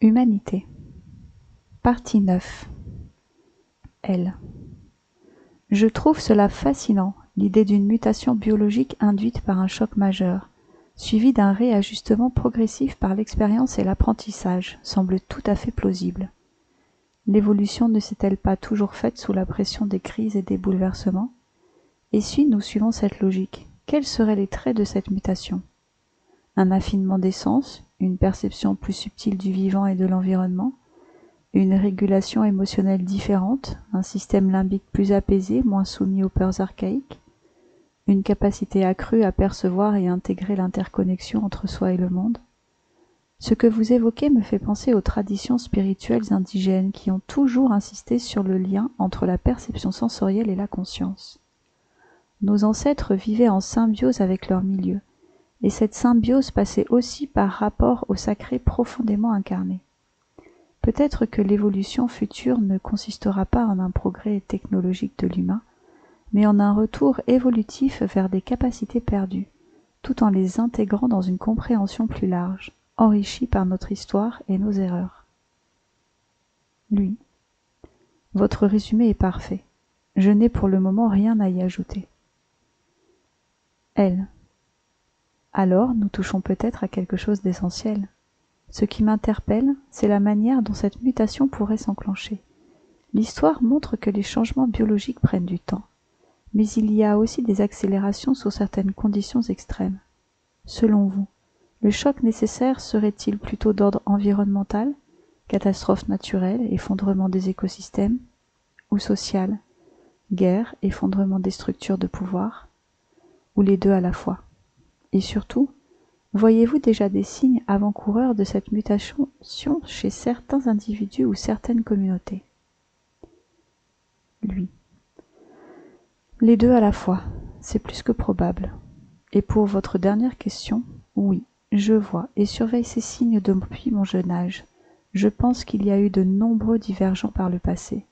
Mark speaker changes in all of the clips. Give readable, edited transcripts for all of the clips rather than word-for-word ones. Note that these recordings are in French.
Speaker 1: Humanité. Partie 9. L. Je trouve cela fascinant, l'idée d'une mutation biologique induite par un choc majeur, suivie d'un réajustement progressif par l'expérience et l'apprentissage, semble tout à fait plausible. L'évolution ne s'est-elle pas toujours faite sous la pression des crises et des bouleversements? Et si nous suivons cette logique, quels seraient les traits de cette mutation? Un affinement des sens, une perception plus subtile du vivant et de l'environnement, une régulation émotionnelle différente, un système limbique plus apaisé, moins soumis aux peurs archaïques, une capacité accrue à percevoir et intégrer l'interconnexion entre soi et le monde. Ce que vous évoquez me fait penser aux traditions spirituelles indigènes qui ont toujours insisté sur le lien entre la perception sensorielle et la conscience. Nos ancêtres vivaient en symbiose avec leur milieu, et cette symbiose passait aussi par rapport au sacré profondément incarné. Peut-être que l'évolution future ne consistera pas en un progrès technologique de l'humain, mais en un retour évolutif vers des capacités perdues, tout en les intégrant dans une compréhension plus large, enrichie par notre histoire et nos erreurs. Lui. Votre résumé est parfait. Je n'ai pour le moment rien à y ajouter. Elle. Alors, nous touchons peut-être à quelque chose d'essentiel. Ce qui m'interpelle, c'est la manière dont cette mutation pourrait s'enclencher. L'histoire montre que les changements biologiques prennent du temps, mais il y a aussi des accélérations sous certaines conditions extrêmes. Selon vous, le choc nécessaire serait-il plutôt d'ordre environnemental, catastrophe naturelle, effondrement des écosystèmes, ou social, guerre, effondrement des structures de pouvoir, ou les deux à la fois? Et surtout, voyez-vous déjà des signes avant-coureurs de cette mutation chez certains individus ou certaines communautés? Lui. Les deux à la fois, c'est plus que probable. Et pour votre dernière question, oui, je vois et surveille ces signes depuis mon jeune âge. Je pense qu'il y a eu de nombreux divergents par le passé,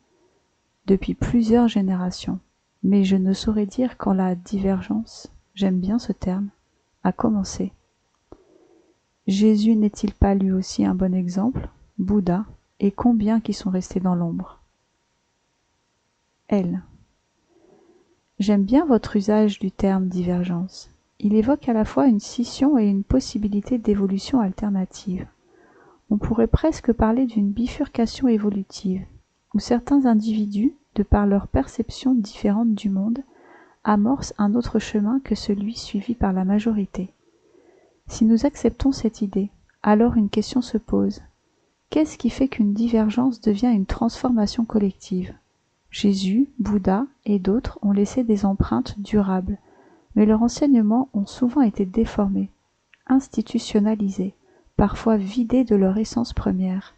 Speaker 1: depuis plusieurs générations, mais je ne saurais dire quand la divergence, j'aime bien ce terme, a commencé. Jésus n'est-il pas lui aussi un bon exemple? Bouddha, et combien qui sont restés dans l'ombre? Elle. J'aime bien votre usage du terme divergence. Il évoque à la fois une scission et une possibilité d'évolution alternative. On pourrait presque parler d'une bifurcation évolutive, où certains individus, de par leur perception différente du monde, amorcent un autre chemin que celui suivi par la majorité. Si nous acceptons cette idée, alors une question se pose. Qu'est-ce qui fait qu'une divergence devient une transformation collective? Jésus, Bouddha et d'autres ont laissé des empreintes durables, mais leurs enseignements ont souvent été déformés, institutionnalisés, parfois vidés de leur essence première.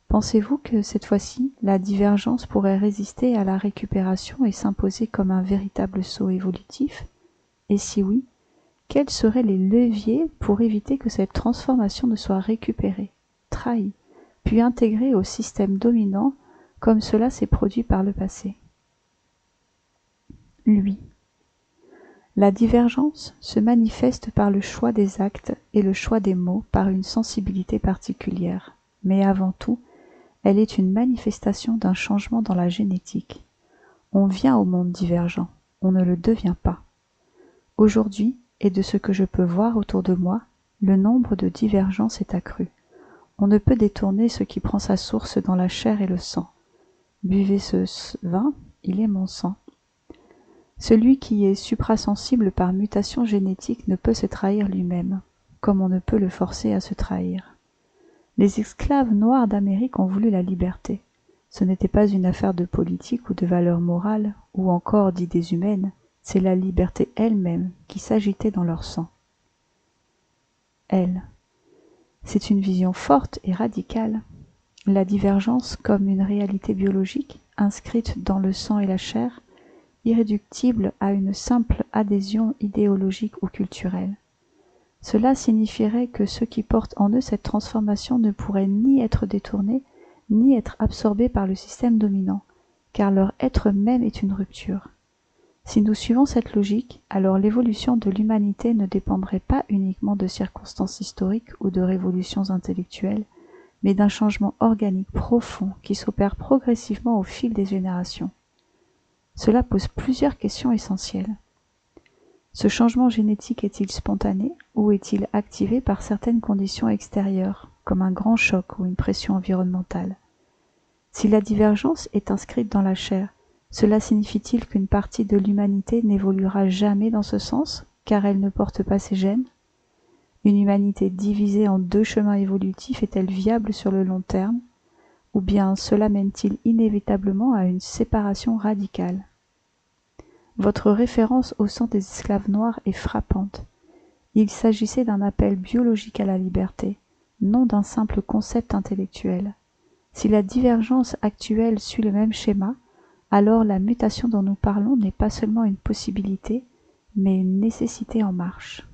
Speaker 1: Pensez-vous que cette fois-ci, la divergence pourrait résister à la récupération et s'imposer comme un véritable saut évolutif? Et si oui, quels seraient les leviers pour éviter que cette transformation ne soit récupérée, trahie, puis intégrée au système dominant comme cela s'est produit par le passé? Lui. La divergence se manifeste par le choix des actes et le choix des mots par une sensibilité particulière, mais avant tout, elle est une manifestation d'un changement dans la génétique. On vient au monde divergent, on ne le devient pas. Aujourd'hui, et de ce que je peux voir autour de moi, le nombre de divergences est accru. On ne peut détourner ce qui prend sa source dans la chair et le sang. Buvez ce vin, il est mon sang. Celui qui est suprasensible par mutation génétique ne peut se trahir lui-même, comme on ne peut le forcer à se trahir. Les esclaves noirs d'Amérique ont voulu la liberté. Ce n'était pas une affaire de politique ou de valeurs morales, ou encore d'idées humaines, c'est la liberté elle-même qui s'agitait dans leur sang. Elle. C'est une vision forte et radicale. La divergence comme une réalité biologique, inscrite dans le sang et la chair, irréductible à une simple adhésion idéologique ou culturelle. Cela signifierait que ceux qui portent en eux cette transformation ne pourraient ni être détournés, ni être absorbés par le système dominant, car leur être même est une rupture. Si nous suivons cette logique, alors l'évolution de l'humanité ne dépendrait pas uniquement de circonstances historiques ou de révolutions intellectuelles, mais d'un changement organique profond qui s'opère progressivement au fil des générations. Cela pose plusieurs questions essentielles. Ce changement génétique est-il spontané ou est-il activé par certaines conditions extérieures, comme un grand choc ou une pression environnementale? Si la divergence est inscrite dans la chair, cela signifie-t-il qu'une partie de l'humanité n'évoluera jamais dans ce sens, car elle ne porte pas ces gènes? Une humanité divisée en deux chemins évolutifs est-elle viable sur le long terme, ou bien cela mène-t-il inévitablement à une séparation radicale? Votre référence au sang des esclaves noirs est frappante. Il s'agissait d'un appel biologique à la liberté, non d'un simple concept intellectuel. Si la divergence actuelle suit le même schéma, alors la mutation dont nous parlons n'est pas seulement une possibilité, mais une nécessité en marche.